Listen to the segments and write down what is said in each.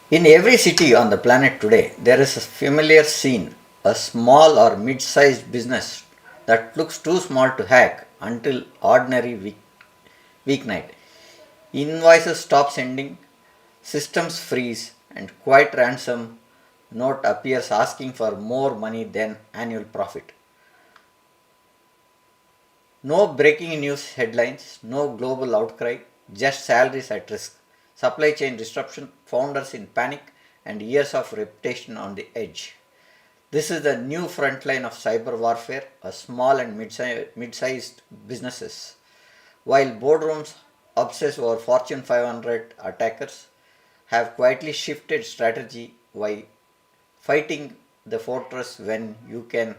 In every city on the planet today, there is a familiar scene, a small or mid sized business that looks too small to hack until ordinary weeknight. Invoices stop sending, systems freeze, and quiet ransom note appears asking for more money than annual profit. No breaking news headlines, no global outcry, just salaries at risk, supply chain disruption, founders in panic, and years of reputation on the edge. This is the new front line of cyber warfare, a small and mid-sized businesses. While boardrooms obsess over Fortune 500 attackers have quietly shifted strategy by fighting the fortress when you can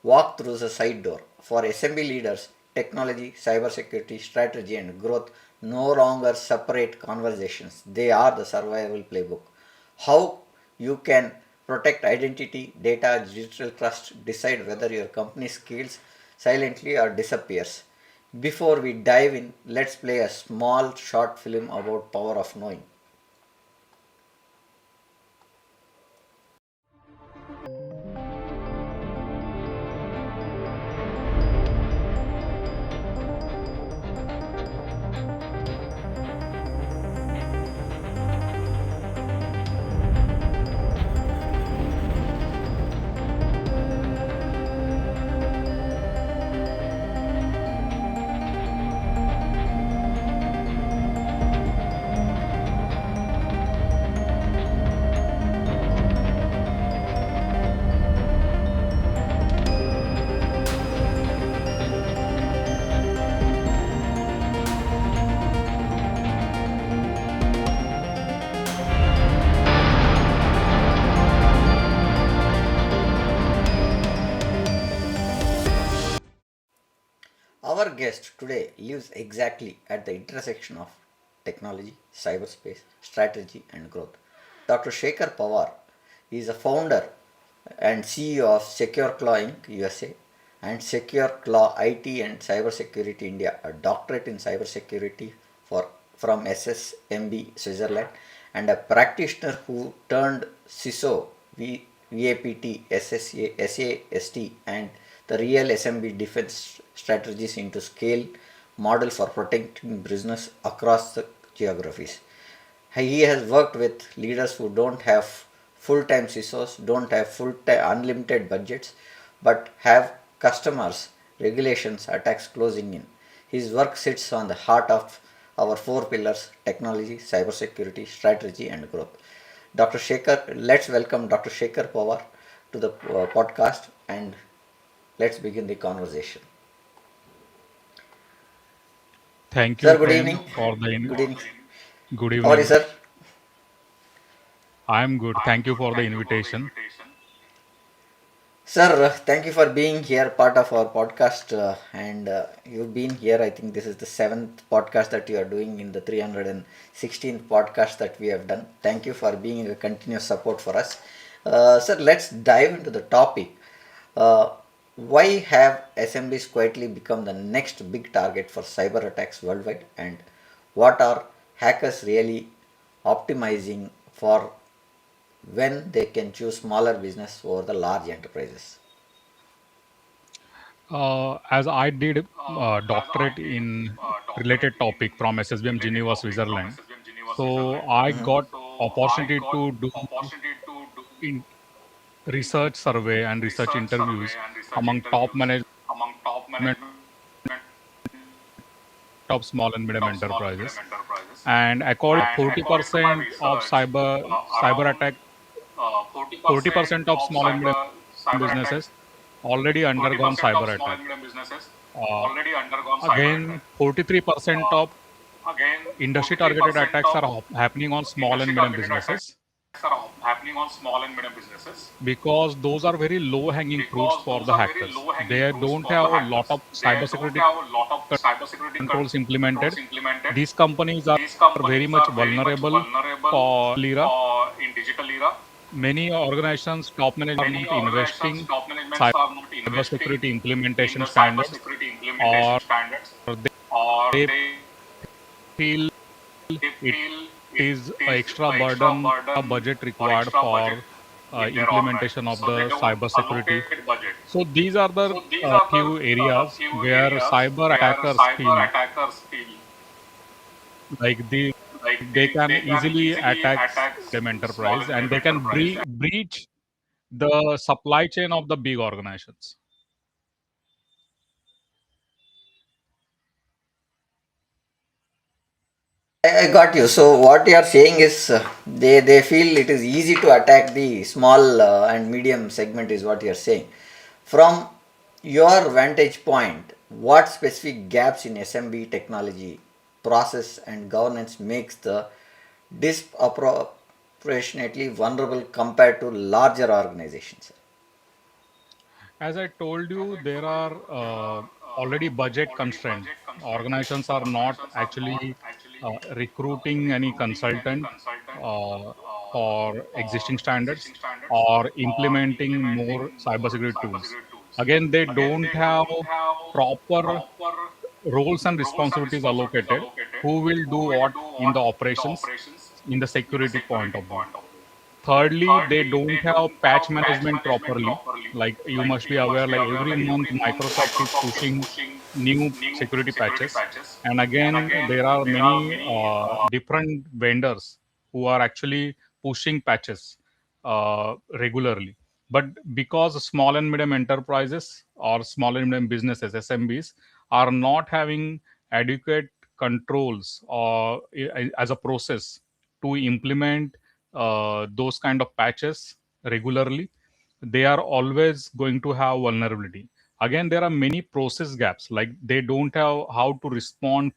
walk through the side door. For SMB leaders, technology, cybersecurity, strategy, and growth no longer separate conversations. They are the survival playbook. How you can protect identity, data, digital trust, decide whether your company scales silently or disappears. Before we dive in, let's play a small short film about power of knowing. Our guest today lives exactly at the intersection of technology, cyberspace, strategy, and growth. Dr. Shekhar Pawar is a founder and CEO of SecureClaw Inc. USA and SecureClaw IT and Cybersecurity India, a doctorate in cybersecurity from SSMB Switzerland, and a practitioner who turned CISO, VAPT, SAST, and the real SMB defense strategies into scale model for protecting business across the geographies. He has worked with leaders who don't have full-time CISOs, don't have full-time unlimited budgets, but have customers, regulations, attacks closing in. His work sits on the heart of our four pillars: technology, cybersecurity, strategy, and growth. Dr. Shekhar, let's welcome Dr. Shekhar Pawar to the podcast and let's begin the conversation. Thank you, Sir, good Prem, evening. for the Good evening. good How are you, evening. sir? I'm good. Thank you for the invitation. Sir, thank you for being here, part of our podcast. And you've been here, I think this is the seventh podcast that you are doing in the 316th podcast that we have done. Thank you for being a continuous support for us. Sir, let's dive into the topic. Uh, why have SMBs quietly become the next big target for cyber attacks worldwide? And what are hackers really optimizing for when they can choose smaller business over the large enterprises? As I did doctorate in related topic from SSBM Geneva, Switzerland, so I got opportunity to do in research survey and research interviews among top management of small and medium enterprises. And according 40% of cyber attack, 40% of small and medium businesses already undergone cyber attack. Uh, Again, 43% of industry targeted attacks are happening on small and medium businesses because those are very low hanging fruits for the hackers. They don't have a lot of cybersecurity controls implemented. These companies are very much vulnerable for era. Many organizations, top management are not investing cybersecurity implementation standards, or they feel it is an extra burden, budget required for implementation of the cybersecurity. So these are the few areas where cyber attackers feel like they can easily attack them enterprise, and they can breach the supply chain of the big organizations. I got you. So what you are saying is they feel it is easy to attack the small and medium segment is what you are saying. From your vantage point, what specific gaps in SMB technology, process and governance makes the disproportionately vulnerable compared to larger organizations? As I told you, there are already budget constraint. Organizations are not actually recruiting any consultant uh, for existing standards or implementing more cybersecurity tools. Again, they don't have proper roles and responsibilities allocated. Who will do what in the operations, in the security point of view? Thirdly, they don't have patch management properly. Like you must be aware, like every month Microsoft is pushing new security patches, and again there are many different vendors who are actually pushing patches regularly. But because small and medium enterprises or small and medium businesses (SMBs) are not having adequate controls or as a process to implement those kind of patches regularly, they are always going to have vulnerability. Again, there are many process gaps, like they don't have how to respond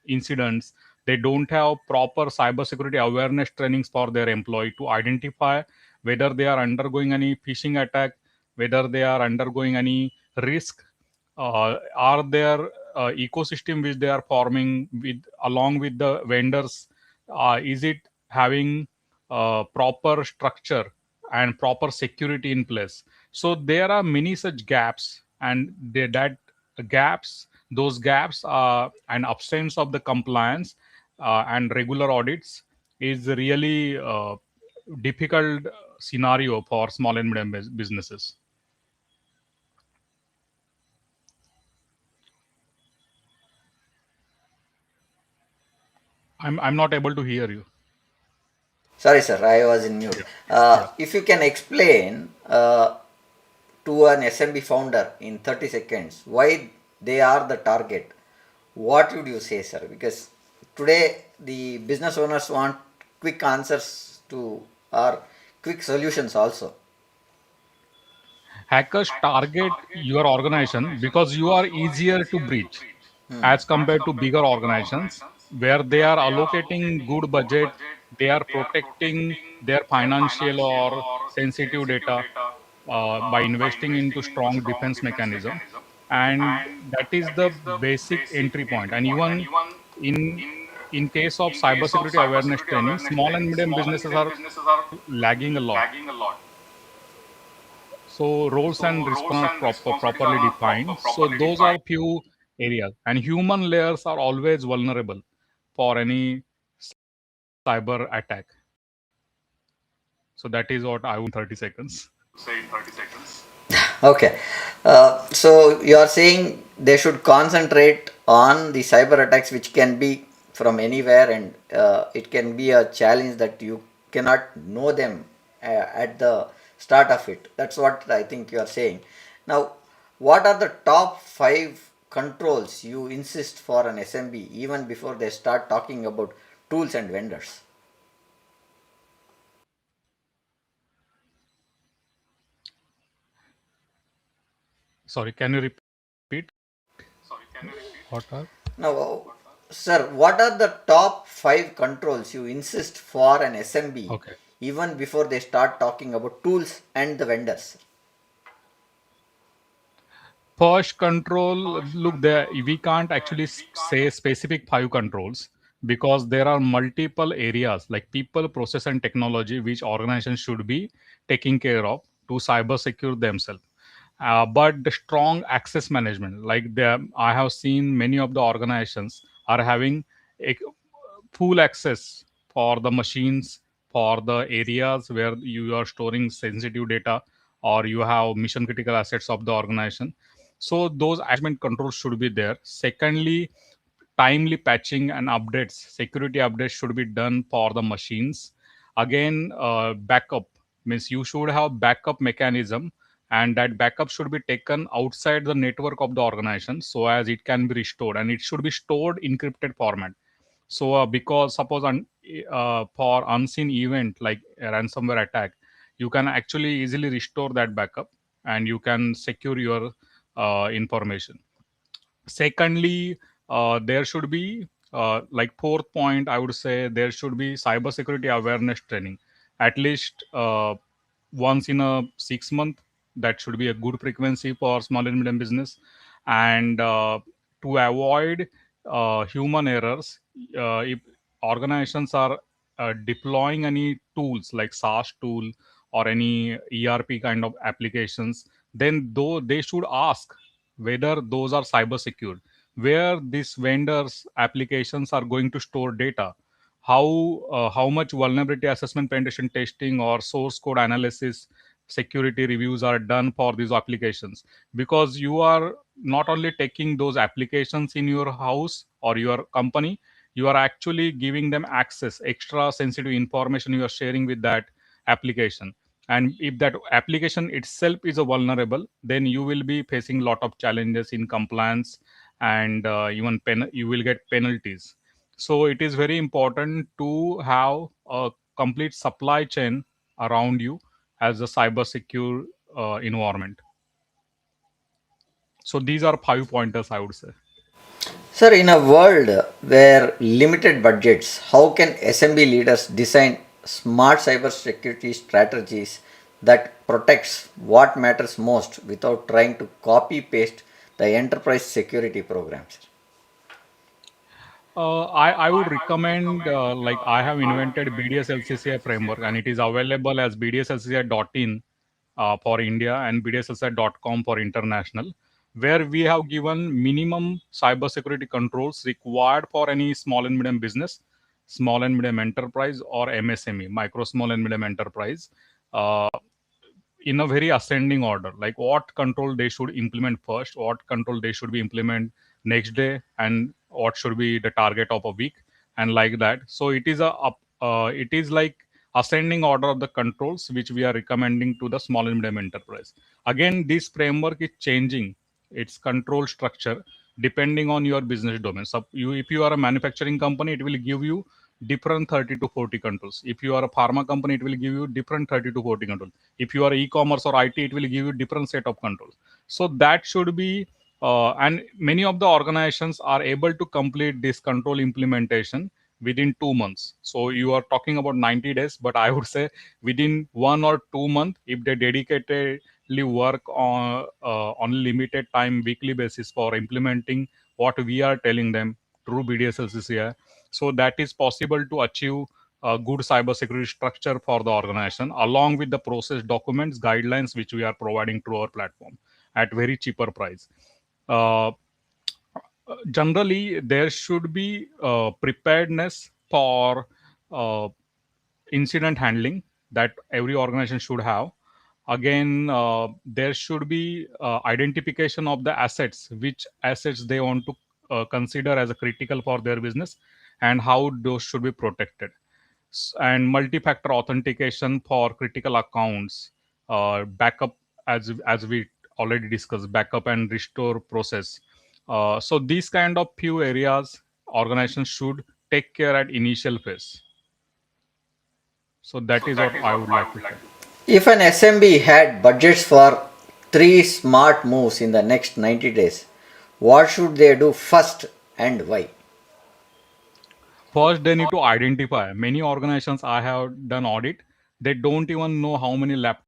incidents. They don't have proper cybersecurity awareness trainings for their employee to identify whether they are undergoing any phishing attack, whether they are undergoing any risk, are there ecosystem which they are forming with along with the vendors, is it having proper structure and proper security in place? So there are many such gaps, and that gaps, those gaps and absence of the compliance and regular audits is really difficult scenario for small and medium businesses. I'm not able to hear you. Sorry, sir, I was in mute. Yeah. Yeah. If you can explain to an SMB founder in 30 seconds why they are the target, what would you say, sir? Because today the business owners want quick answers to or quick solutions also. Hackers target your organization because you are easier to breach as compared to bigger organizations where they are allocating good budget, they are protecting their financial or sensitive data by investing into strong defense mechanism, and that is the basic entry point. And even in in case of cybersecurity awareness training, small and medium businesses are lagging a lot. So roles and responsibilities are properly defined. So those are few areas, and human layers are always vulnerable for any cyber attack. So that is what I would 30 seconds. Okay. So you are saying they should concentrate on the cyber attacks, which can be from anywhere, and it can be a challenge that you cannot know them at the start of it. That's what I think you are saying. Now, what are the top five controls you insist for an SMB even before they start talking about tools and vendors? Sorry, can you repeat? What are? Now, sir, what are the top five controls you insist for an SMB Okay. even before they start talking about tools and the vendors? First control, look, there we can't actually say specific five controls because there are multiple areas like people, process, and technology which organizations should be taking care of to cyber secure themselves. But the strong access management, like I have seen many of the organizations are having full access for the machines, for the areas where you are storing sensitive data or you have mission critical assets of the organization. So those controls should be there. Secondly, timely patching and updates, security updates should be done for the machines. Again, backup means you should have backup mechanism, and that backup should be taken outside the network of the organization so as it can be restored, and it should be stored encrypted format. So because suppose for unseen event like a ransomware attack, you can actually easily restore that backup and you can secure your information. Secondly, there should be like fourth point, I would say there should be cybersecurity awareness training, at least once in a 6 month. That should be a good frequency for small and medium business. And to avoid human errors, if organizations are deploying any tools like SaaS tool or any ERP kind of applications, then though they should ask whether those are cyber secured, where these vendors applications are going to store data, how much vulnerability assessment, penetration testing, or source code analysis, security reviews are done for these applications. Because you are not only taking those applications in your house or your company, you are actually giving them access, extra sensitive information you are sharing with that application. And if that application itself is a vulnerable, then you will be facing a lot of challenges in compliance, and even you will get penalties. So it is very important to have a complete supply chain around you as a cyber secure environment. So these are 5 pointers, I would say. Sir, in a world where limited budgets, how can SMB leaders design smart cybersecurity strategies that protects what matters most without trying to copy paste the enterprise security programs? I would recommend, like I have invented BDSLCCI framework, and it is available as bdslcci.in for India and bdslci.com for international, where we have given minimum cybersecurity controls required for any small and medium business, small and medium enterprise, or MSME, micro, small and medium enterprise. Uh, in a very ascending order, like what control they should implement first, what control they should be implement next day, and what should be the target of a week, and like that. So it is it is like ascending order of the controls which we are recommending to the small and medium enterprise. Again, this framework is changing its control structure depending on your business domain. So if you are a manufacturing company, it will give you different 30 to 40 controls. If you are a pharma company, it will give you different 30 to 40 controls. If you are e-commerce or IT, it will give you different set of controls. So that should be and many of the organizations are able to complete this control implementation within 2 months. So you are talking about 90 days, but I would say within 1 or 2 months, if they dedicatedly work on limited time weekly basis for implementing what we are telling them through BDSLCCI, so that is possible to achieve a good cybersecurity structure for the organization, along with the process documents, guidelines which we are providing through our platform at very cheaper price. Uh, Generally, there should be preparedness for uh, incident handling that every organization should have. Again, there should be identification of the assets, which assets they want to consider as a critical for their business, and how those should be protected. And multi-factor authentication for critical accounts, backup, as we already discussed, backup and restore process. So these kind of few areas organizations should take care at initial phase. So that is what I would like to say. If an SMB had budgets for three smart moves in the next 90 days, what should they do first and why? First, they need to identify. Many organizations I have done audit, they don't even know how many laptops,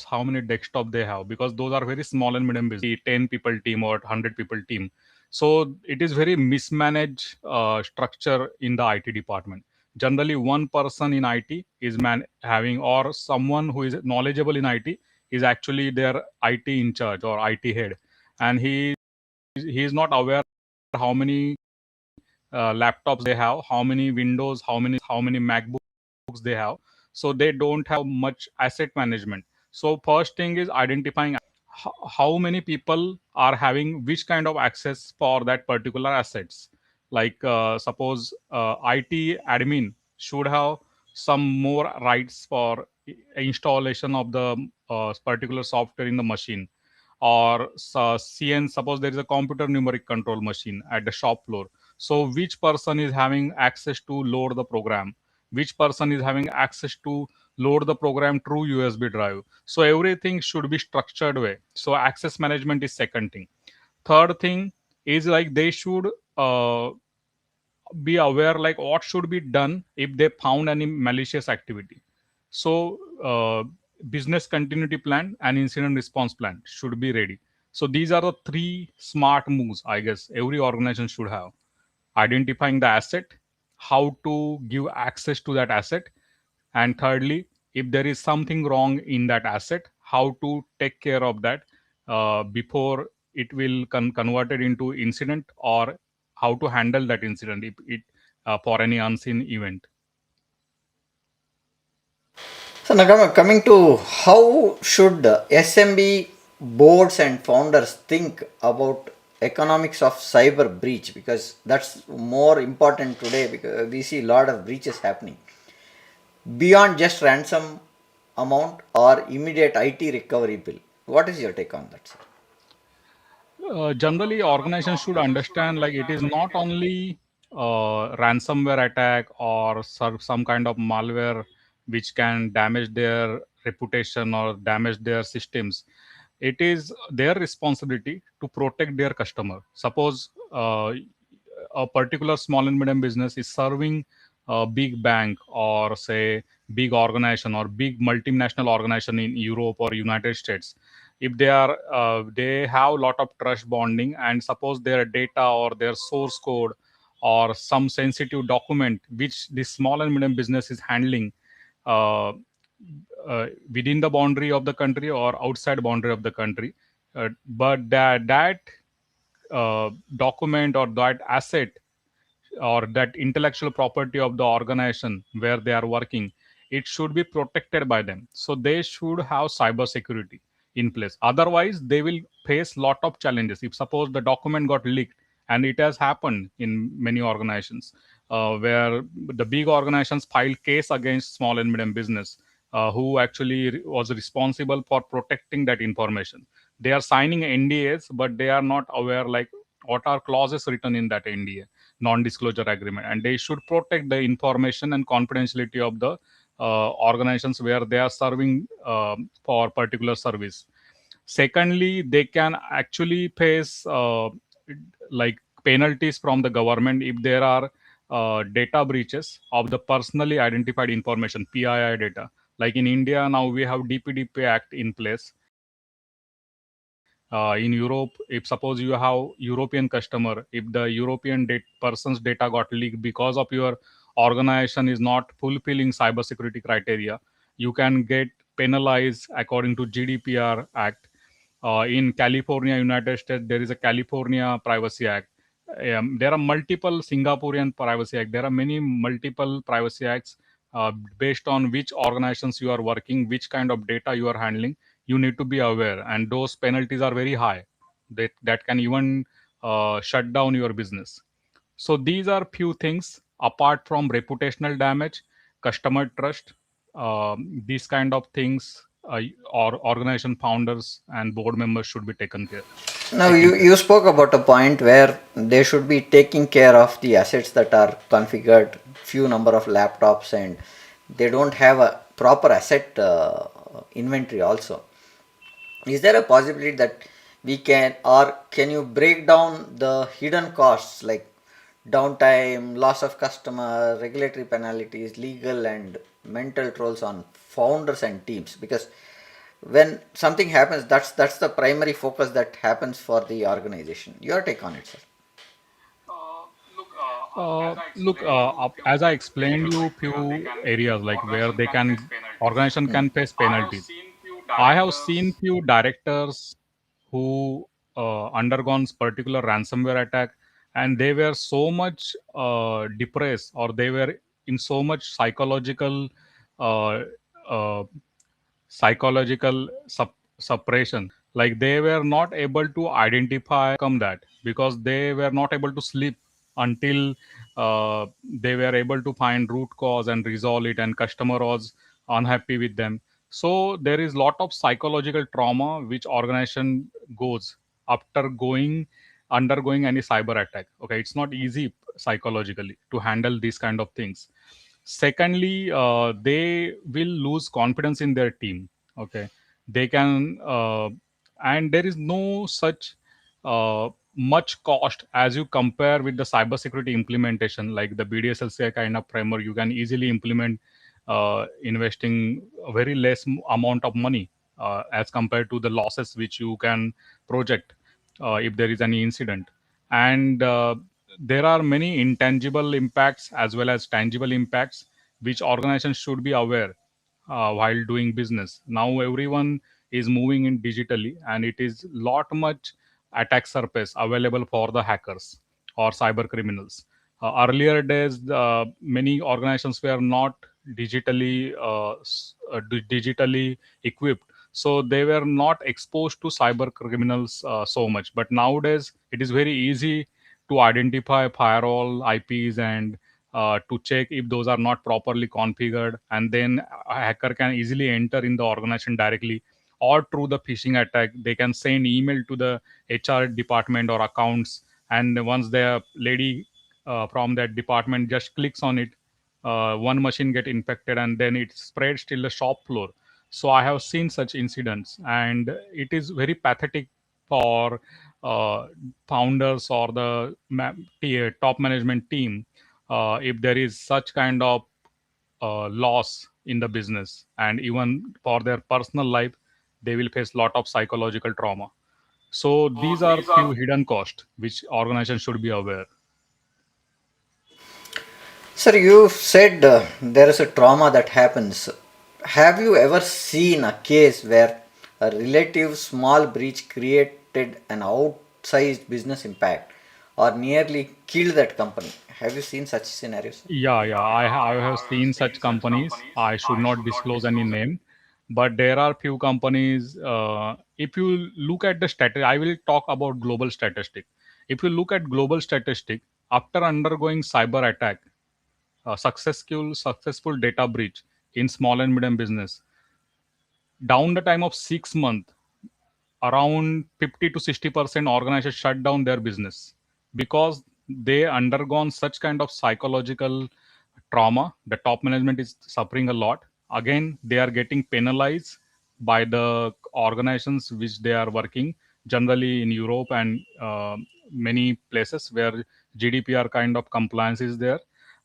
how many desktop they have, because those are very small and medium business, 10 people team or 100 people team. So it is very mismanaged structure in the IT department. Generally, one person in IT is having, or someone who is knowledgeable in IT is actually their IT in charge or IT head, and he is not aware how many laptops they have, how many Windows, how many MacBooks they have. So they don't have much asset management. So first thing is identifying how many people are having which kind of access for that particular assets. Like suppose IT admin should have some more rights for installation of the particular software in the machine, or CN, suppose there is a computer numeric control machine at the shop floor. So which person is having access to load the program? Which person is having access to load the program through USB drive? So everything should be structured way. So access management is second thing. Third thing is like they should be aware like what should be done if they found any malicious activity. So business continuity plan and incident response plan should be ready. So these are the three smart moves I guess every organization should have: identifying the asset, how to give access to that asset, and thirdly, if there is something wrong in that asset, how to take care of that before it will converted into incident, or how to handle that incident if it for any unseen event. So now coming to how should SMB boards and founders think about economics of cyber breach, because that's more important today because we see a lot of breaches happening beyond just ransom amount or immediate IT recovery bill. What is your take on that, sir? Generally organizations should understand like it is not only ransomware attack or some kind of malware which can damage their reputation or damage their systems. It is their responsibility to protect their customer. Suppose a particular small and medium business is serving a big bank, or say big organization or big multinational organization in Europe or United States. If they are they have a lot of trust bonding, and suppose their data or their source code or some sensitive document which this small and medium business is handling uh, within the boundary of the country or outside boundary of the country, but that document or that asset or that intellectual property of the organization where they are working, it should be protected by them. So they should have cyber security in place. Otherwise they will face lot of challenges. If suppose the document got leaked, and it has happened in many organizations where the big organizations filed case against small and medium business who actually was responsible for protecting that information. They are signing NDAs, but they are not aware like what are clauses written in that NDA, non-disclosure agreement, and they should protect the information and confidentiality of the organizations where they are serving for particular service. Secondly, they can actually face like penalties from the government if there are data breaches of the personally identified information, PII data. Like in India now we have DPDP Act in place. In Europe, if suppose you have European customer, if the European person's data got leaked because of your organization is not fulfilling cybersecurity criteria, you can get penalized according to GDPR Act. In California, United States, there is a California Privacy Act. There are multiple Singaporean Privacy Act. There are many multiple privacy acts based on which organizations you are working, which kind of data you are handling. You need to be aware, and those penalties are very high. That can even shut down your business. So these are few things apart from reputational damage, customer trust. These kind of things, or organization founders and board members should be Now taken care. you spoke about a point where they should be taking care of the assets that are configured, few number of laptops, and they don't have a proper asset inventory also. Is there a possibility that we can, or can you break down the hidden costs like downtime, loss of customer, regulatory penalties, legal and mental trolls on founders and teams? Because when something happens, that's the primary focus that happens for the organization. Your take on it, sir? Look, as I explained you few areas like where they can organization Hmm. can face penalties. I have seen few directors who undergone particular ransomware attack, and they were so much depressed, or they were in so much uh, uh, psychological suppression, like they were not able to identify come that, because they were not able to sleep until they were able to find root cause and resolve it, and customer was unhappy with them. So there is lot of psychological trauma which organization goes after going undergoing any cyber attack. Okay, it's not easy psychologically to handle these kind of things. Secondly, they will lose confidence in their team. Okay, they can and there is no such much cost as you compare with the cybersecurity implementation, like the BDSLCI kind of framework. You can easily implement investing a very less amount of money as compared to the losses which you can project if there is any incident. And there are many intangible impacts as well as tangible impacts which organizations should be aware while doing business. Now everyone is moving in digitally, and it is lot much attack surface available for the hackers or cyber criminals. Earlier days, many organizations were not digitally digitally equipped, so they were not exposed to cyber criminals so much. But nowadays, it is very easy to identify firewall IPs and to check if those are not properly configured, and then a hacker can easily enter in the organization directly, or through the phishing attack they can send email to the HR department or accounts, and once the lady from that department just clicks on it, one machine get infected and then it spreads till the shop floor. So I have seen such incidents, and it is very pathetic for uh, founders or the top management team if there is such kind of loss in the business, and even for their personal life they will face lot of psychological trauma. So these are few hidden costs which organizations should be aware. Sir, you said there is a trauma that happens. Have you ever seen a case where a relative small breach created an outsized business impact or nearly killed that company? Have you seen such scenarios? Yeah, I have seen such companies. I should not disclose any name, but there are few companies. If you look at the static, I will talk about global statistic. If you look at global statistic, after undergoing cyber attack, successful data breach in small and medium business, down the time of 6 months, around 50 to 60% organizations shut down their business because they undergone such kind of psychological trauma. The top management is suffering a lot. Again, they are getting penalized by the organizations which they are working, generally in Europe and many places where GDPR kind of compliance is there,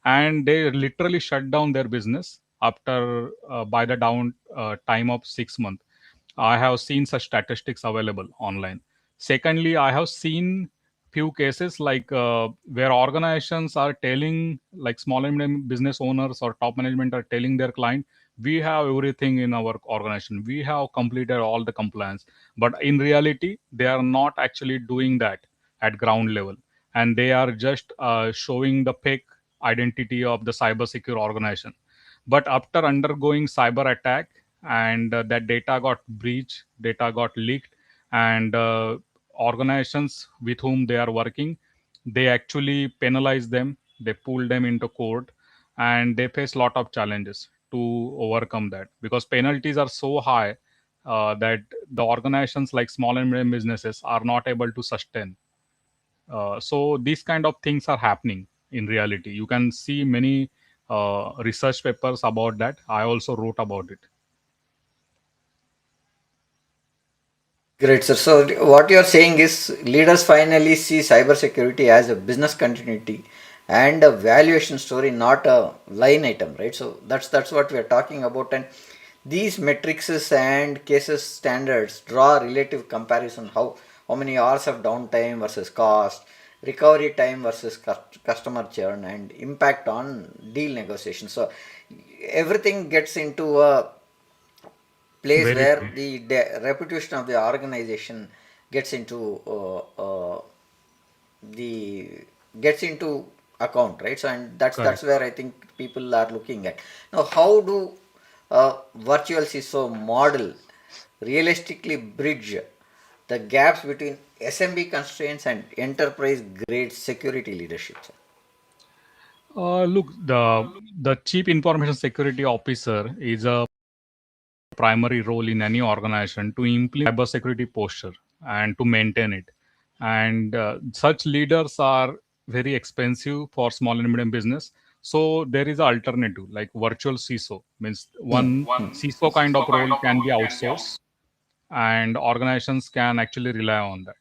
and they literally shut down their business after by the down time of 6 months. I have seen such statistics available online. Secondly, I have seen few cases like where organizations are telling, like small and medium business owners or top management are telling their client, we have everything in our organization, we have completed all the compliance, but in reality they are not actually doing that at ground level, and they are just showing the fake identity of the cyber secure organization. But after undergoing cyber attack, and that data got breached, data got leaked, and organizations with whom they are working, they actually penalize them, they pull them into court, and they face lot of challenges to overcome that, because penalties are so high that the organizations like small and medium businesses are not able to sustain. So these kind of things are happening in reality. You can see many research papers about that. I also wrote about it. Great, sir. So, what you are saying is leaders finally see cybersecurity as a business continuity and a valuation story, not a line item, right? So that's what we are talking about, and these metrics and cases standards draw relative comparison. How many hours of downtime versus cost, recovery time versus customer churn, and impact on deal negotiation. So everything gets into a place Very where true. the reputation of the organization gets into the gets into account, right? So and that's Correct. where I think people are looking at. Now, how do virtual CISO model realistically bridge the gaps between SMB constraints and enterprise grade security leadership, sir? Look, the chief information security officer is a primary role in any organization to implement cybersecurity posture and to maintain it. And such leaders are very expensive for small and medium business. So there is an alternative like virtual CISO, means Hmm. one CISO kind of role can be outsourced and organizations can actually rely on that.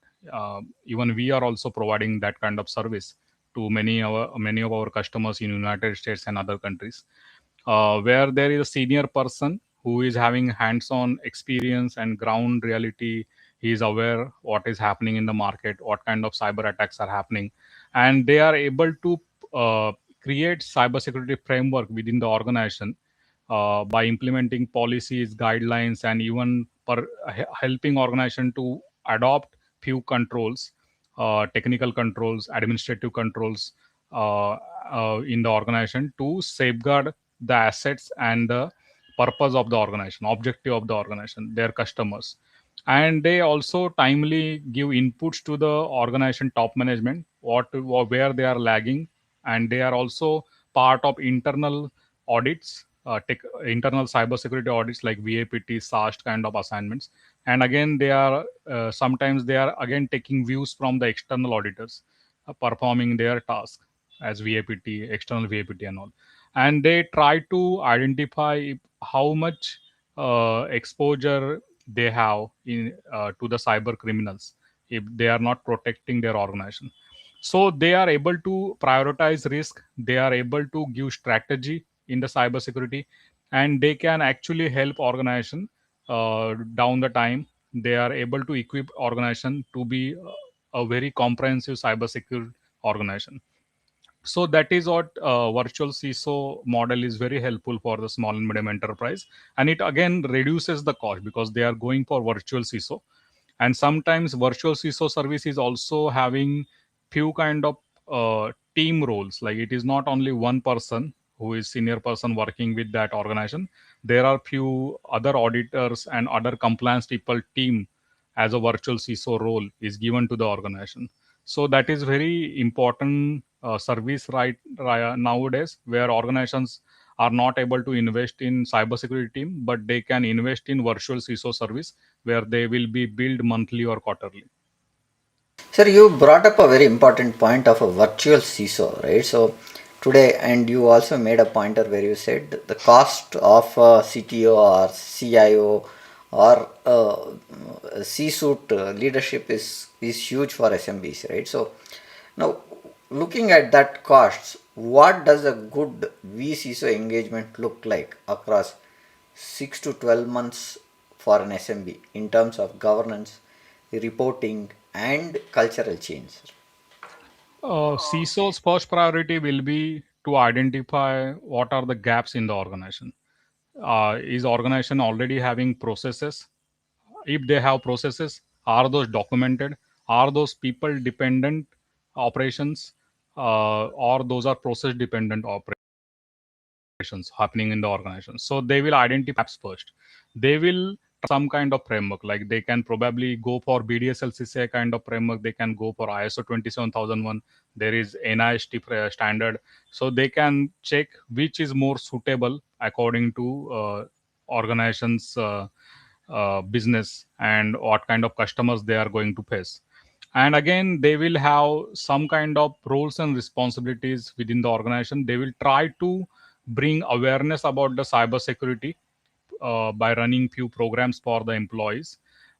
Even we are also providing that kind of service to many of our customers in United States and other countries, where there is a senior person who is having hands-on experience and ground reality. He is aware what is happening in the market, what kind of cyber attacks are happening, and they are able to create cybersecurity framework within the organization by implementing policies, guidelines, and even helping organization to adopt few controls, technical controls, administrative controls in the organization to safeguard the assets and the purpose of the organization, objective of the organization, their customers. And they also timely give inputs to the organization top management, where they are lagging, and they are also part of internal audits, internal cybersecurity audits like VAPT, SAST kind of assignments. And again, they are sometimes they are again taking views from the external auditors, performing their task as VAPT, external VAPT and all. And they try to identify how much exposure they have in to the cyber criminals if they are not protecting their organization. So they are able to prioritize risk, they are able to give strategy in the cybersecurity, and they can actually help organization down the time. They are able to equip organization to be a very comprehensive cybersecurity organization. So that is what virtual CISO model is very helpful for the small and medium enterprise, and it again reduces the cost because they are going for virtual CISO. And sometimes virtual CISO service is also having few kind of team roles, like it is not only one person who is senior person working with that organization. There are few other auditors and other compliance people team as a virtual CISO role is given to the organization. So that is very important service right nowadays, where organizations are not able to invest in cybersecurity team, but they can invest in virtual CISO service where they will be billed monthly or quarterly. Sir, you brought up a very important point of a virtual CISO, right? So today, and you also made a pointer where you said the cost of a CTO or CIO or C-suite leadership is huge for SMBs, right? So now, looking at that costs, what does a good vCISO engagement look like across 6 to 12 months for an SMB in terms of governance, reporting, and cultural change? CISO's first priority will be to identify what are the gaps in the organization. Is organization already having processes? If they have processes, are those documented? Are those people dependent operations, or those are process dependent operations happening in the organization? So they will identify gaps first. They will some kind of framework, like they can probably go for BDSLCCI kind of framework, they can go for ISO 27001, there is NIST standard. So they can check which is more suitable according to organizations business and what kind of customers they are going to face. And again, they will have some kind of roles and responsibilities within the organization. They will try to bring awareness about the cybersecurity by running few programs for the employees,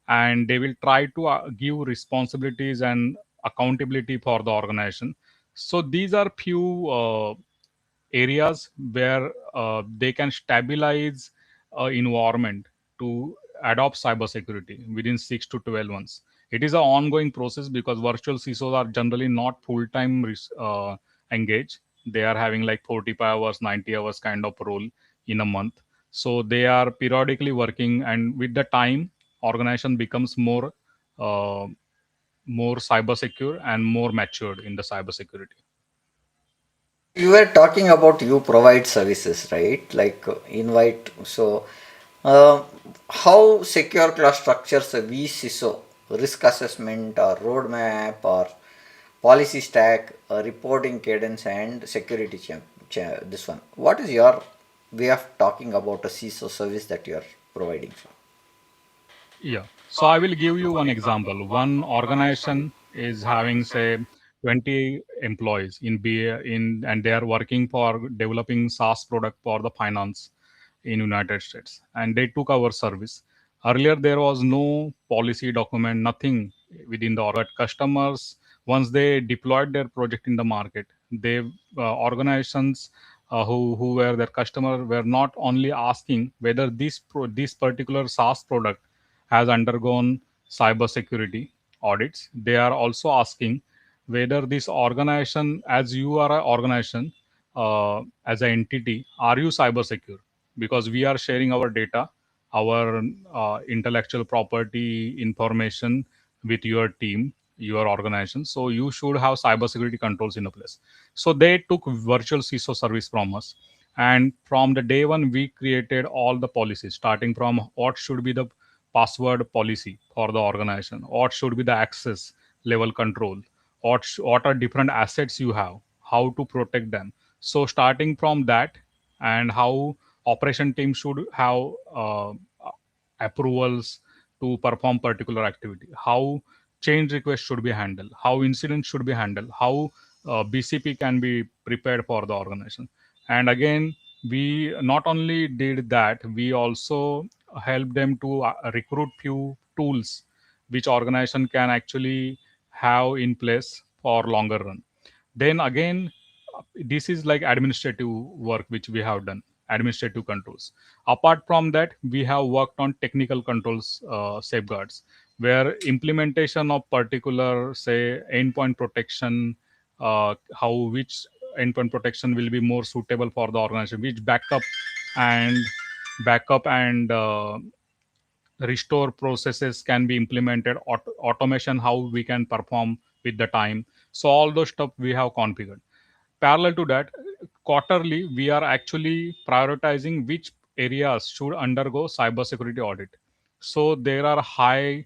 and they will try to give responsibilities and accountability for the organization. So these are few areas where they can stabilize environment to adopt cybersecurity within 6 to 12 months. It is an ongoing process because virtual CISOs are generally not full-time engaged. They are having like 45 hours, 90 hours kind of role in a month. So they are periodically working, and with the time, organization becomes more uh, more cyber secure and more matured in the cybersecurity. You were talking about you provide services, right? Like invite. So, uh, how SecureClaw structures a vCISO risk assessment or roadmap or policy stack, reporting cadence, and security this one. What is your way of talking about a CISO service that you are providing for? Yeah. So I will give you one example. One organization is having, say, 20 employees in and they are working for developing SaaS product for the finance in United States, and they took our service. Earlier, there was no policy document, nothing within the customers. Once they deployed their project in the market, they organizations who were their customer were not only asking whether this particular SaaS product has undergone cybersecurity audits. They are also asking whether this organization, as you are an organization, as an entity, are you cyber secure? Because we are sharing our data, our intellectual property information with your team, your organization. So you should have cybersecurity controls in a place. So they took virtual CISO service from us. And from the day one, we created all the policies, starting from what should be the password policy for the organization, what should be the access level control, what are different assets you have, how to protect them. So starting from that, and how operation team should have approvals to perform particular activity, how change request should be handled, how incidents should be handled, how BCP can be prepared for the organization. And again, we not only did that, we also help them to recruit few tools which organization can actually have in place for longer run. Then again, this is like administrative work which we have done, administrative controls. Apart from that, we have worked on technical controls, safeguards, where implementation of particular, say, endpoint protection, how which endpoint protection will be more suitable for the organization, which and backup and restore processes can be implemented, automation how we can perform with the time. So all those stuff we have configured. Parallel to that, quarterly we are actually prioritizing which areas should undergo cybersecurity audit. So there are high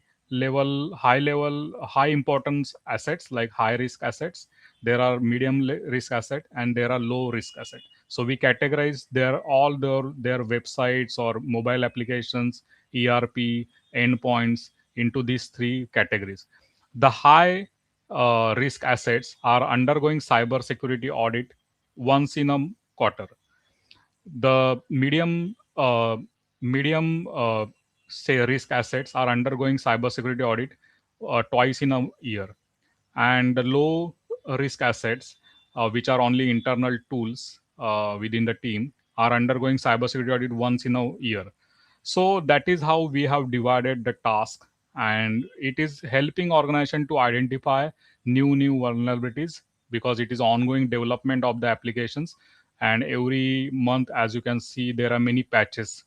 importance assets, like high risk assets. There are risk asset, and there are low risk asset. So we categorize their websites or mobile applications, ERP, endpoints, into these three categories. The high risk assets are undergoing cyber security audit once in a quarter. The medium say risk assets are undergoing cyber security audit twice in a year, and the low risk assets, which are only internal tools within the team, are undergoing cybersecurity audit once in a year. So that is how we have divided the task, and it is helping organization to identify new vulnerabilities, because it is ongoing development of the applications. And every month, as you can see, there are many patches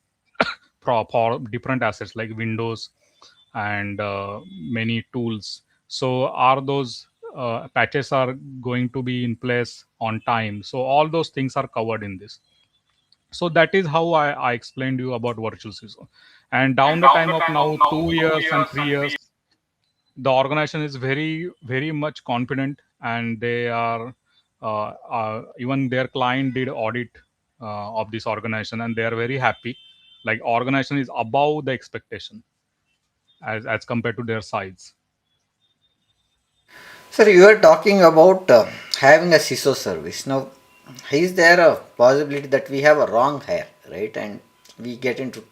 for different assets like Windows and many tools. So are those patches are going to be in place on time? So all those things are covered in this. So that is how I explained you about virtual CISO. And down the time of now 2 years and 3 years, the organization is very much confident, and they are even their client did audit of this organization, and they are very happy. Like, organization is above the expectation as compared to their size. Sir, you are talking about having a CISO service. Now, is there a possibility that we have a wrong hire, right? And we get into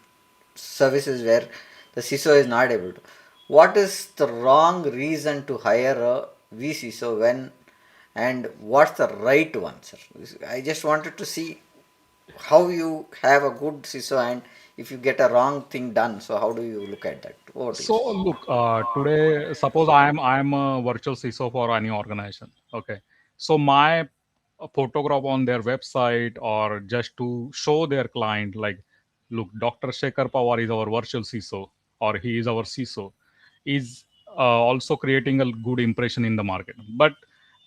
services where the CISO is not able to. What is the wrong reason to hire a vCISO when, and what's the right one, sir? I just wanted to see how you have a good CISO and if you get a wrong thing done. So, how do you look at that? Over to you, So sir. look, today, suppose I am a virtual CISO for any organization. Okay, so my photograph on their website, or just to show their client, like, look, Dr. Shekhar Pawar is our virtual CISO, or he is our CISO, is also creating a good impression in the market. But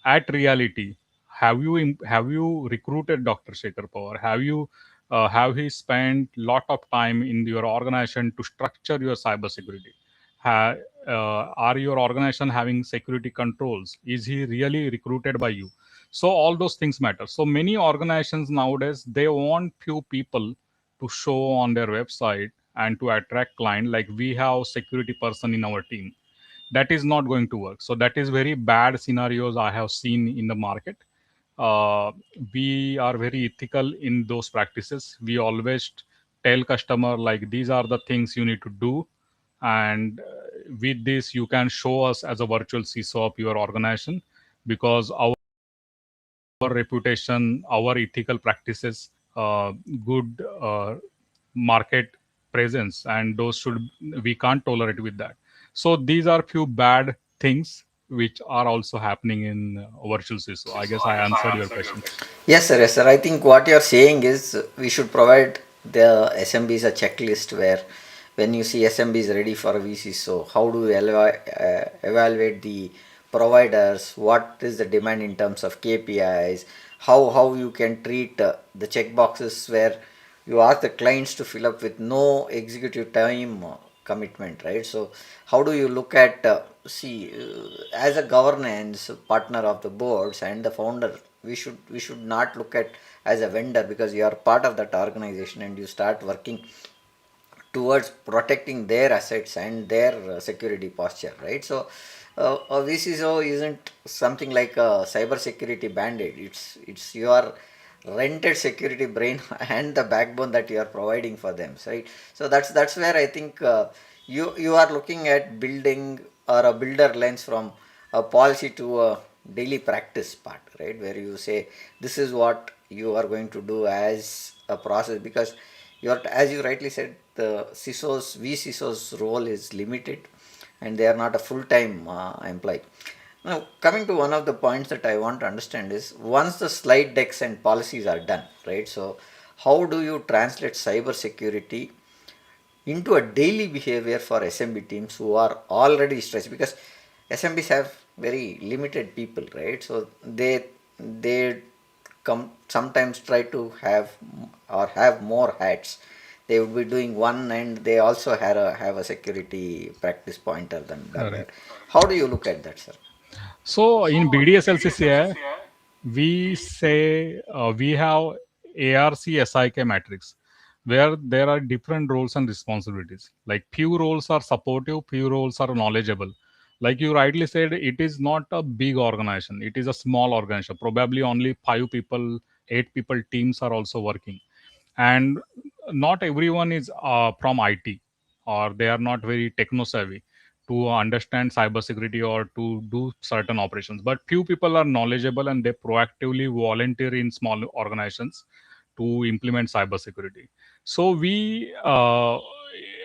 at reality, have you recruited Dr. Shekhar Pawar? Have he spent lot of time in your organization to structure your cybersecurity? Ha, are your organization having security controls? Is he really recruited by you? So all those things matter. So many organizations nowadays, they want few people to show on their website and to attract client, like we have security person in our team. That is not going to work. So that is very bad scenarios I have seen in the market. uh, we are very ethical in those practices. We always tell customer like these are the things you need to do, and with this you can show us as a virtual CISO of your organization, because our reputation, our ethical practices, good market presence, and those should, we can't tolerate with that. So these are few bad things which are also happening in virtual CISO. I guess I answered your question. Yes, sir. Yes, sir. I think what you're saying is we should provide the SMBs a checklist where when you see SMBs ready for a vCISO, how do you evaluate the providers? What is the demand in terms of KPIs? How you can treat the check boxes where you ask the clients to fill up with no executive time commitment, right? So how do you look at as a governance partner of the boards and the founder, we should not look at as a vendor, because you are part of that organization and you start working towards protecting their assets and their security posture, right? So a vCISO isn't something like a cyber security band-aid. It's your rented security brain and the backbone that you are providing for them, right? So that's where I think you are looking at building or a builder lens from a policy to a daily practice part, right? Where you say this is what you are going to do as a process, because you're, as you rightly said, the CISO's vCISO's role is limited and they are not a full-time employee. Now, coming to one of the points that I want to understand is, once the slide decks and policies are done, right? So how do you translate cyber security into a daily behavior for SMB teams who are already stressed? Because SMBs have very limited people, right? So they come sometimes try to have or have more hats. They would be doing one, and they also have a security practice pointer than that. Correct. How do you look at that, sir? So in BDSLCCI, we say we have ARC-SIK matrix where there are different roles and responsibilities. Like few roles are supportive, few roles are knowledgeable. Like you rightly said, it is not a big organization. It is a small organization. Probably only 5 people, 8 people teams are also working, and not everyone is from IT, or they are not very techno savvy to understand cybersecurity or to do certain operations. But few people are knowledgeable and they proactively volunteer in small organizations to implement cybersecurity. So we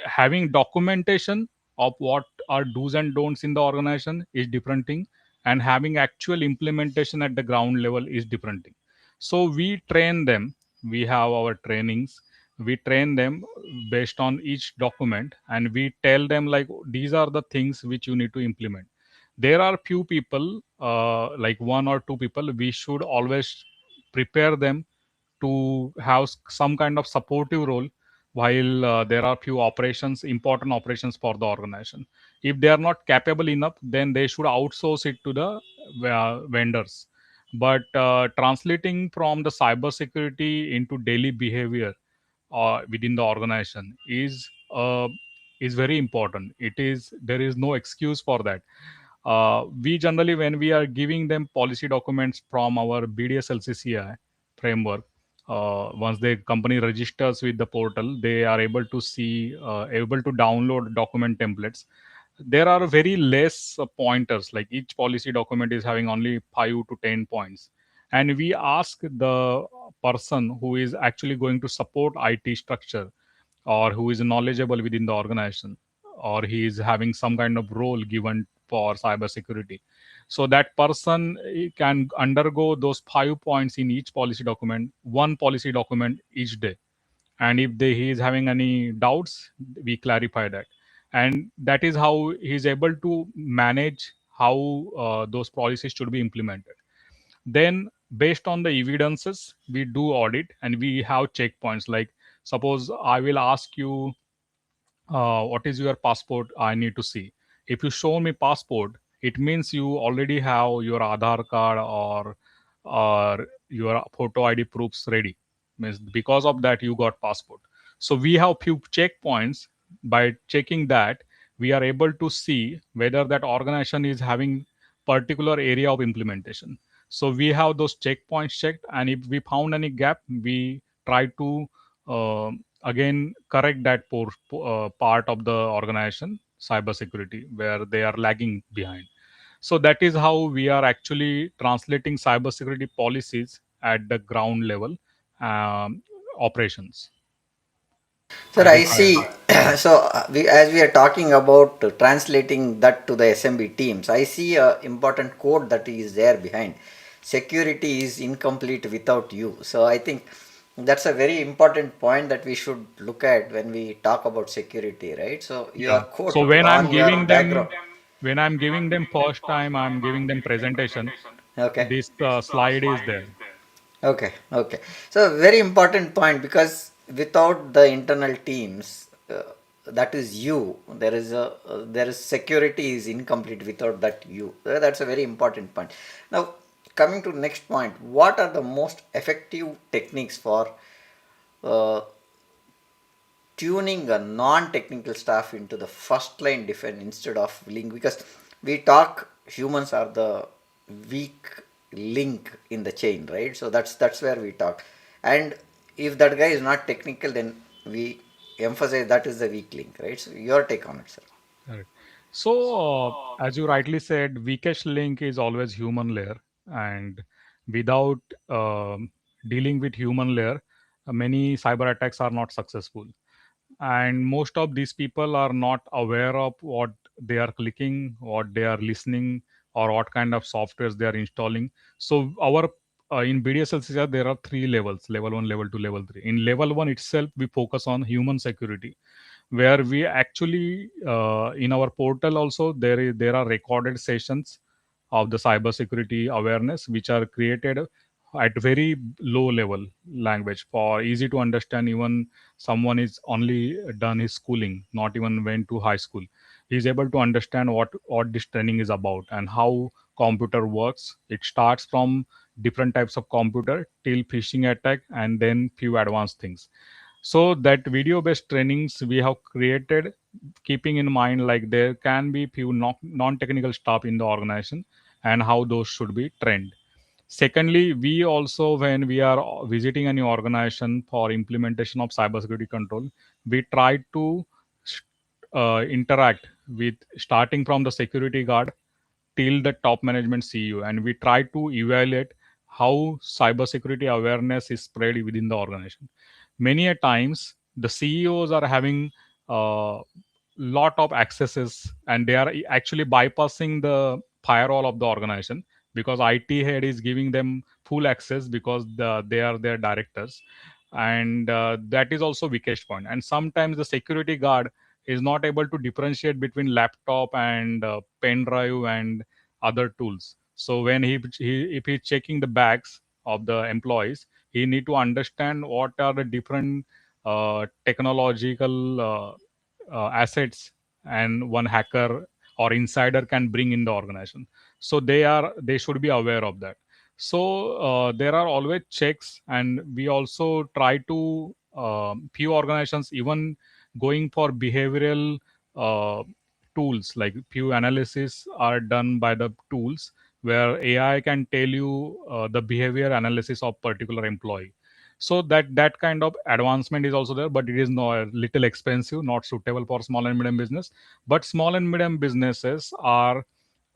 having documentation of what are do's and don'ts in the organization is different thing, and having actual implementation at the ground level is different thing. So we train them. We have our trainings. We train them based on each document, and we tell them like these are the things which you need to implement. There are few people, like 1 or 2 people, we should always prepare them to have some kind of supportive role while there are few operations, important operations for the organization. If they are not capable enough, then they should outsource it to the vendors. But translating from the cybersecurity into daily behavior within the organization is very important. It is, there is no excuse for that. We generally, when we are giving them policy documents from our BDSLCCI framework, once the company registers with the portal, they are able to see, able to download document templates. There are very less pointers, like each policy document is having only 5 to 10 points, and we ask the person who is actually going to support IT structure, or who is knowledgeable within the organization, or he is having some kind of role given for cybersecurity. So that person can undergo those 5 points in each policy document, one policy document each day. And if he is having any doubts, we clarify that. and that is how he's able to manage how those policies should be implemented. Then based on the evidences we do audit, and we have checkpoints. Like suppose I will ask you, what is your passport, I need to see. If you show me passport, it means you already have your Aadhaar card or your photo ID proofs ready. Means because of that you got passport. So we have few checkpoints. By checking that, we are able to see whether that organization is having particular area of implementation. So we have those checkpoints checked, and if we found any gap, we try to again correct that part of the organization cybersecurity where they are lagging behind. So that is how we are actually translating cybersecurity policies at the ground level operations. Sir, I I hope I see. So, as we are talking about translating that to the SMB teams, I see a important code that is there behind. Security is incomplete without you. So, I think that's a very important point that we should look at when we talk about security, right? So, your Yeah. quote So when I'm on your giving background. them, when I'm giving them first time, I'm giving them presentation. Okay. This slide is there. Okay, okay. So very important point, because without the internal teams, that is you. There is security is incomplete without that you. That's a very important point. Now, coming to next point, what are the most effective techniques for uh, tuning a non-technical staff into the first line defense instead of link? Because we talk humans are the weak link in the chain, right? So that's where we talk. And if that guy is not technical, then we emphasize that is the weak link, right? So your take on it, sir. Correct. So, as you rightly said, weakest link is always human layer, and without dealing with human layer, many cyber attacks are not successful. And most of these people are not aware of what they are clicking, what they are listening, or what kind of softwares they are installing. So, our in BDSLCCI, there are three levels: level one, level two, level three. In level one itself, we focus on human security, where we actually in our portal also there are recorded sessions of the cybersecurity awareness which are created at very low level language for easy to understand. Even someone is only done his schooling, not even went to high school, he is able to understand what this training is about and how computer works. It starts from different types of computer till phishing attack, and then few advanced things. So that video based trainings we have created, keeping in mind like there can be few non-technical staff in the organization and how those should be trained. Secondly, we also, when we are visiting any organization for implementation of cybersecurity control, we try to interact with, starting from the security guard till the top management CEO, and we try to evaluate how cybersecurity awareness is spread within the organization. Many a times, the CEOs are having lot of accesses, and they are actually bypassing the firewall of the organization because IT head is giving them full access because they are their directors, and that is also weakest point. And sometimes the security guard is not able to differentiate between laptop and pen drive and other tools. So when if he's checking the bags of the employees, he need to understand what are the different technological assets and one hacker or insider can bring in the organization. So they should be aware of that. So there are always checks, and we also try to few organizations even going for behavioral uh, tools, like few analysis are done by the tools where AI can tell you the behavior analysis of particular employee. So that kind of advancement is also there, but it is no a little expensive, not suitable for small and medium business. But small and medium businesses are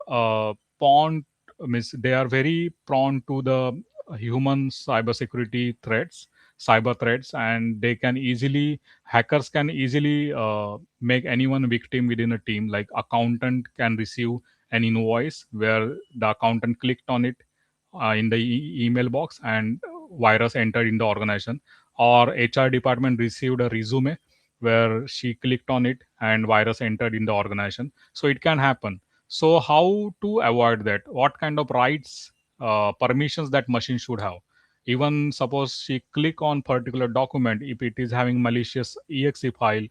prone, means they are very prone to the human cybersecurity threats, cyber threats, and they can easily, hackers can easily make anyone victim within a team. Like accountant can receive an invoice where the accountant clicked on it in the email box, and virus entered in the organization, or HR department received a resume where she clicked on it and virus entered in the organization. So it can happen. So how to avoid that? What kind of rights, permissions that machine should have? Even suppose she click on particular document, if it is having malicious exe file,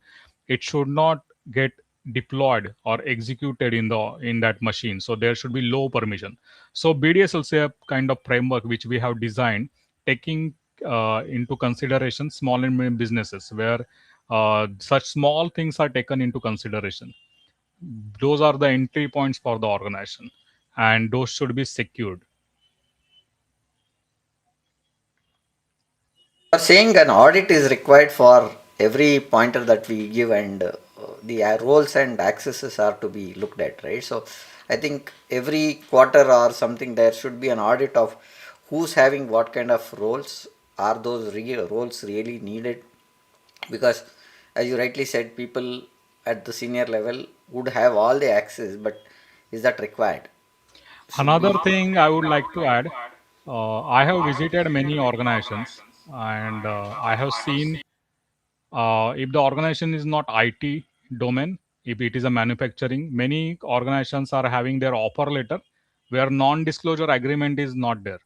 it should not get deployed or executed in that machine. So there should be low permission. So BDSLCCI kind of framework which we have designed, taking into consideration small and medium businesses, where such small things are taken into consideration. Those are the entry points for the organization, and those should be secured. Are saying an audit is required for every pointer that we give, and the roles and accesses are to be looked at, right? So I think every quarter or something there should be an audit of who's having what kind of roles. Are those roles really needed? Because as you rightly said, people at the senior level would have all the access, but is that required? Should Another be. thing I would like to add, I have visited many organizations, and I have seen, if the organization is not IT domain, if it is a manufacturing, many organizations are having their offer letter where non-disclosure agreement is not there.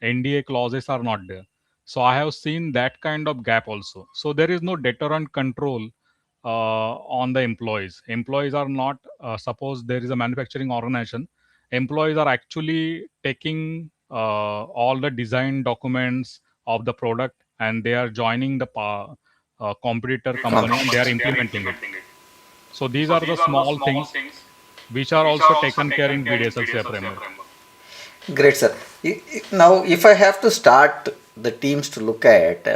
NDA clauses are not there. So I have seen that kind of gap also. So there is no deterrent control on the employees. Employees are not, suppose there is a manufacturing organization, employees are actually taking all the design documents of the product, and they are joining the competitor company, and they are implementing it. So these are the small things which are also taken care in BDSLCI framework. Great, sir. Now, if I have to start the teams to look at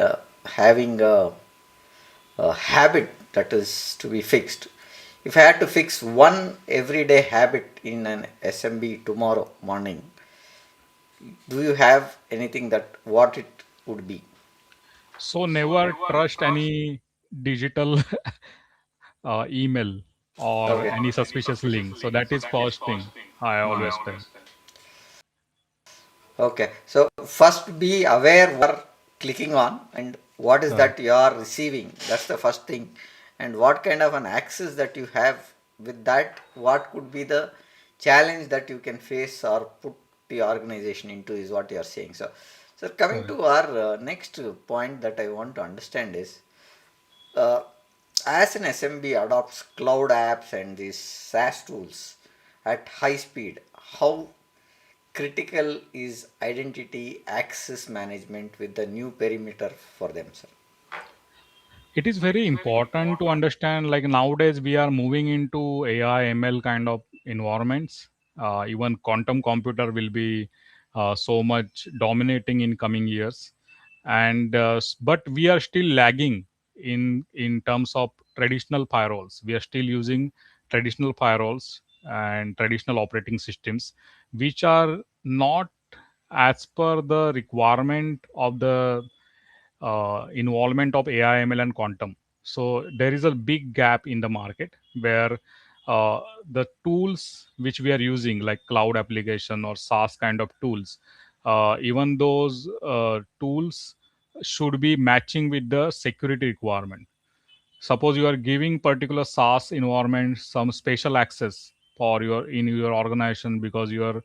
having a habit that is to be fixed, if I had to fix one everyday habit in an SMB tomorrow morning, do you have anything that what it would be? So never trust any digital email or Okay. any suspicious link. So that is first thing I always tell. Okay. So first be aware what you're clicking on and what is Correct. that you are receiving. That's the first thing. And what kind of an access that you have with that, what could be the challenge that you can face or put the organization into is what you are saying. So coming Correct. to our next point that I want to understand is uh, as an SMB adopts cloud apps and these SaaS tools at high speed, how critical is identity access management with the new perimeter for them, sir? It is very important to understand, like nowadays we are moving into AI ML kind of environments. Even quantum computer will be so much dominating in coming years, and but we are still lagging in terms of traditional firewalls. We are still using traditional firewalls and traditional operating systems, which are not as per the requirement of the involvement of AI, ML, and quantum. So there is a big gap in the market where the tools which we are using, like cloud application or SaaS kind of tools, even those tools should be matching with the security requirement. Suppose you are giving particular SaaS environment some special access for your in your organization because your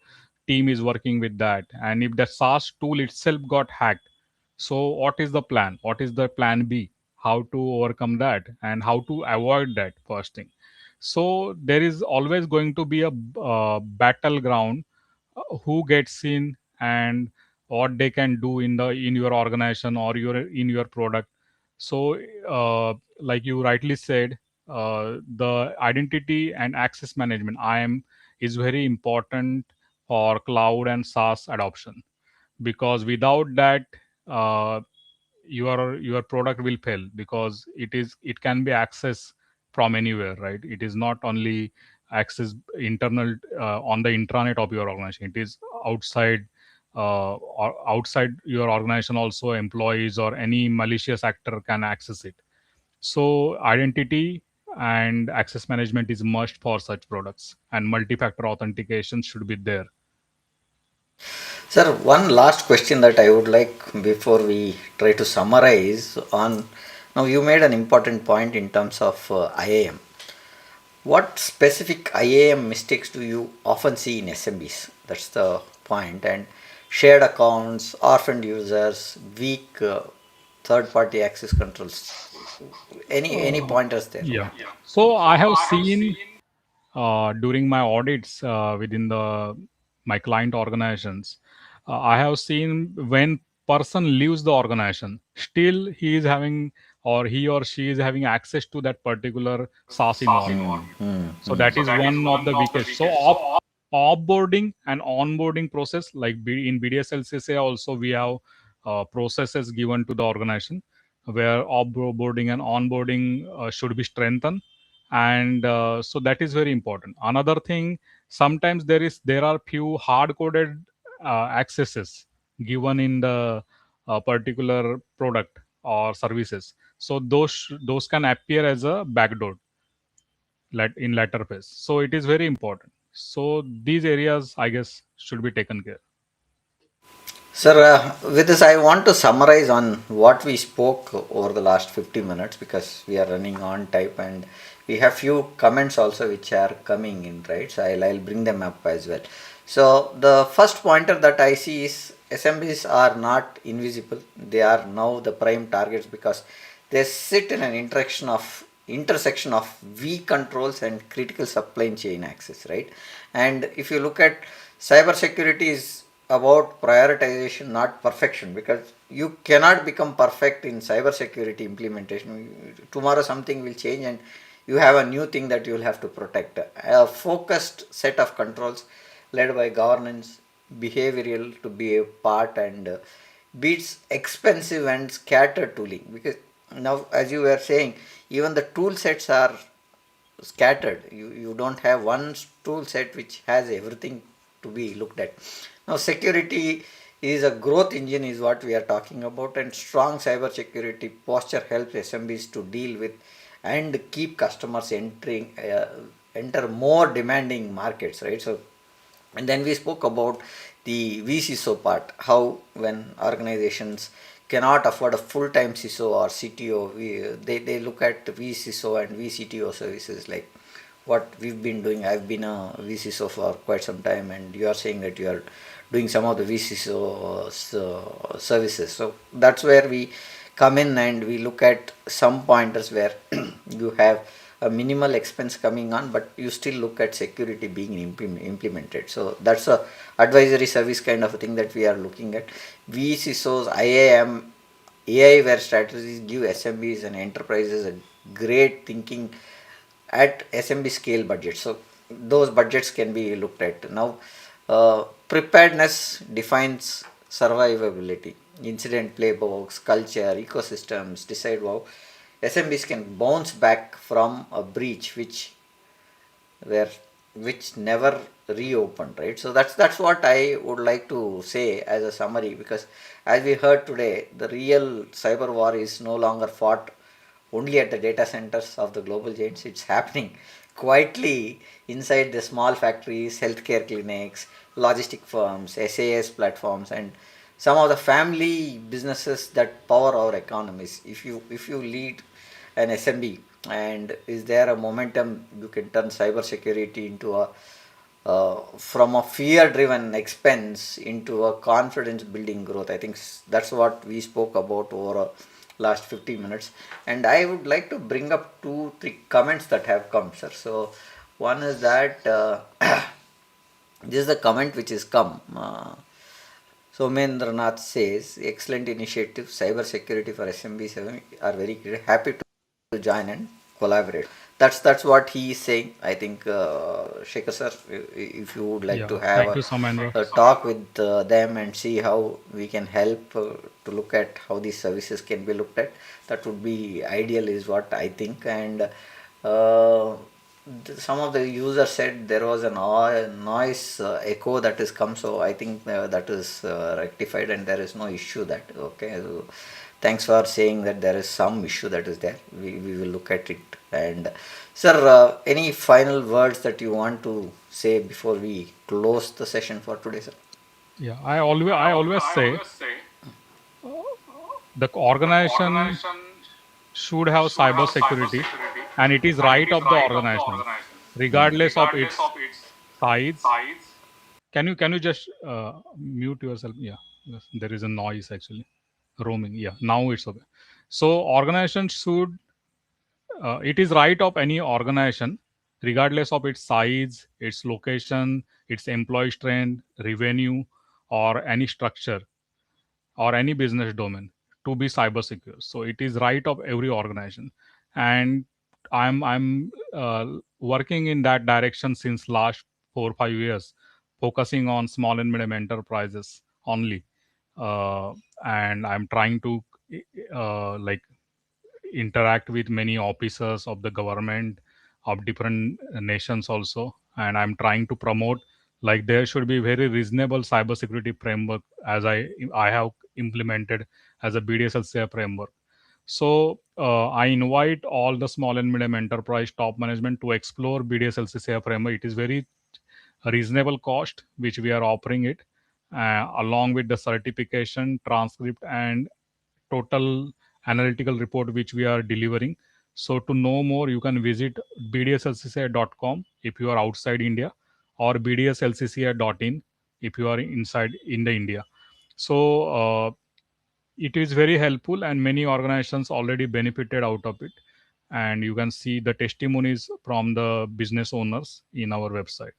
team is working with that, and if the SaaS tool itself got hacked, so what is the plan? What is the plan B? How to overcome that and how to avoid that, first thing. So there is always going to be a battleground, who gets in and what they can do in your organization or in your product. So like you rightly said, the identity and access management IAM is very important for cloud and SaaS adoption, because without that, uh, your product will fail, because it can be accessed from anywhere, right? It is not only access internal, on the intranet of your organization. It is outside, or outside your organization also, employees or any malicious actor can access it. So identity and access management is must for such products, and multi-factor authentication should be there. Sir, one last question that I would like before we try to summarize on Now, you made an important point in terms of IAM. What specific IAM mistakes do you often see in SMBs? That's the point. And shared accounts, orphaned users, weak third-party access controls. Any Uh, pointers there? yeah. So I have seen during my audits within the my client organizations, I have seen when person leaves the organization, still he is having or he or she is having access to that particular SaaS environment. So that is one of the weakest. So offboarding and onboarding process, like in BDSLCCI also we have processes given to the organization where offboarding and onboarding should be strengthened, and so that is very important. Another thing, sometimes there are few hard coded accesses given in the particular product or services. So those can appear as a backdoor in latter phase. So it is very important. So these areas, I guess, should be taken care. Sir, with this, I want to summarize on what we spoke over the last 50 minutes because we are running on type and we have few comments also which are coming in, right? So I'll bring them up as well. So the first pointer that I see is SMBs are not invisible. They are now the prime targets because they sit in an intersection of weak controls and critical supply chain access, right? And if you look at cybersecurity is about prioritization, not perfection, because you cannot become perfect in cybersecurity implementation. Tomorrow something will change and you have a new thing that you will have to protect. A focused set of controls led by governance, behavioral to be a part, and beats expensive and scattered tooling. Because now, as you were saying, even the tool sets are scattered. You don't have one tool set which has everything to be looked at. Now security is a growth engine is what we are talking about, and strong cyber security posture helps SMBs to deal with and keep customers enter more demanding markets, right? So and then we spoke about the vCISO part, how when organizations cannot afford a full-time CISO or CTO, they look at vCISO and vCTO services like what we've been doing. I've been a vCISO for quite some time, and you are saying that you are doing some of the vCISO services. So that's where we come in and we look at some pointers where you have a minimal expense coming on, but you still look at security being implemented. So that's a advisory service kind of a thing that we are looking at. vCISOs, IAM, AI where strategies give SMBs and enterprises a great thinking at SMB scale budget. So those budgets can be looked at. Now, preparedness defines survivability. Incident playbooks, culture, ecosystems decide how SMBs can bounce back from a breach where which never reopened, right? So that's what I would like to say as a summary, because as we heard today, the real cyber war is no longer fought only at the data centers of the global giants. It's happening quietly inside the small factories, healthcare clinics, logistic firms, SAS platforms, and some of the family businesses that power our economies. If you lead an SMB and is there a momentum, you can turn cybersecurity into a from a fear driven expense into a confidence building growth. I think that's what we spoke about over last 50 minutes, and I would like to bring up 2 3 comments that have come, sir. So one is that this is the comment which has come. Somendranath says, excellent initiative, cyber security for SMBs are very great. Happy to join and collaborate. That's what he is saying. I think, Shekhar sir, if you would like Yeah. to have Thank you, Samendra. a talk with them and see how we can help to look at how these services can be looked at, that would be ideal, is what I think. And uh, some of the users said there was a noise echo that has come, so I think that is rectified and there is no issue that, okay. So thanks for saying that there is some issue that is there. We will look at it. And sir, any final words that you want to say before we close the session for today, sir? Yeah, I always say the organization should have cyber security, and it is right of the organization, regardless of its size. Can you just mute yourself? Yeah, yes, there is a noise actually roaming. Yeah, now it's okay. So organization should it is right of any organization, regardless of its size, its location, its employee strength, revenue, or any structure or any business domain, to be cyber secure. So it is right of every organization, and I'm working in that direction since last 4 or 5 years, focusing on small and medium enterprises only, uh, and I'm trying to like interact with many officers of the government of different nations also, and I'm trying to promote like there should be very reasonable cybersecurity framework as I have implemented as a BDSLCCI framework. So I invite all the small and medium enterprise top management to explore BDSLCCI framework. It is very reasonable cost which we are offering it, along with the certification transcript and total analytical report which we are delivering. So to know more, you can visit bdslcci.com if you are outside India, or bdslcci.in if you are inside in the India. So it is very helpful, and many organizations already benefited out of it. And you can see the testimonies from the business owners in our website.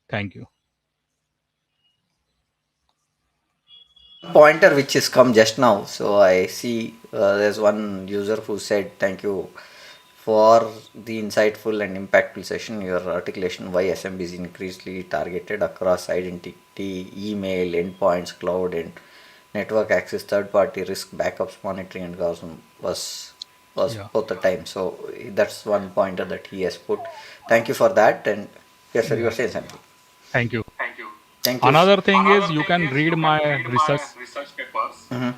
Thank you. Pointer which has come just now. So I see there's one user who said thank you for the insightful and impactful session. Your articulation why SMB is increasingly targeted across identity, email, endpoints, cloud, and network access, third-party risk, backups, monitoring, and governance was Yeah. both the time. So that's one pointer that he has put. Thank you for that. And yes, sir, you were Yeah. saying something. Thank you. Thank you. Another thing is you can read my research. Mhm.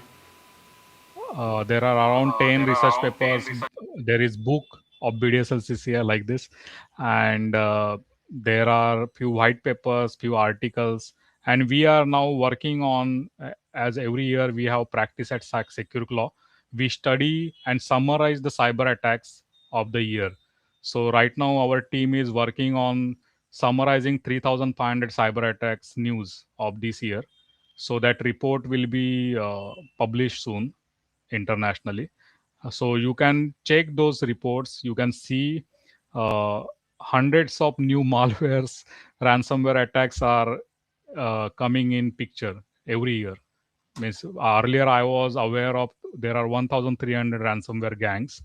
There are around 10 research papers. There is book of BDSLCCI like this, and there are few white papers, few articles, and we are now working on, as every year we have practice at SecureClaw. We study and summarize the cyber attacks of the year. So right now our team is working on summarizing 3,500 cyber attacks news of this year. So that report will be published soon internationally. So you can check those reports. You can see uh, hundreds of new malwares, ransomware attacks are coming in picture every year. Means earlier I was aware of there are 1,300 ransomware gangs,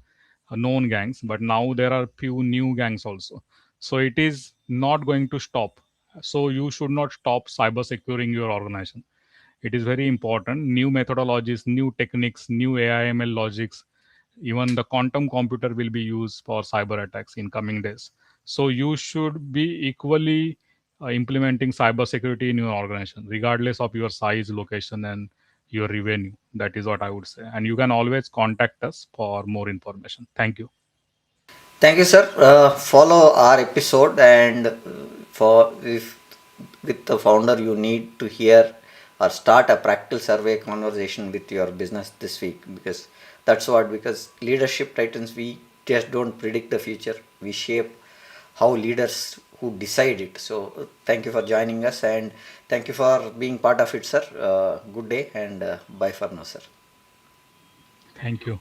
known gangs, but now there are few new gangs also. So it is not going to stop. So you should not stop cyber securing your organization. It is very important. New methodologies, new techniques, new AI/ML logics, even the quantum computer will be used for cyber attacks in coming days. So you should be equally implementing cyber security in your organization, regardless of your size, location, and your revenue. That is what I would say. And you can always contact us for more information. Thank you. Thank you, sir. Follow our episode, and for if with the founder, you need to hear or start a practical survey conversation with your business this week, because that's what, because leadership titans, we just don't predict the future, we shape how leaders who decide it. So thank you for joining us, and thank you for being part of it, sir. Good day, and bye for now, sir. Thank you.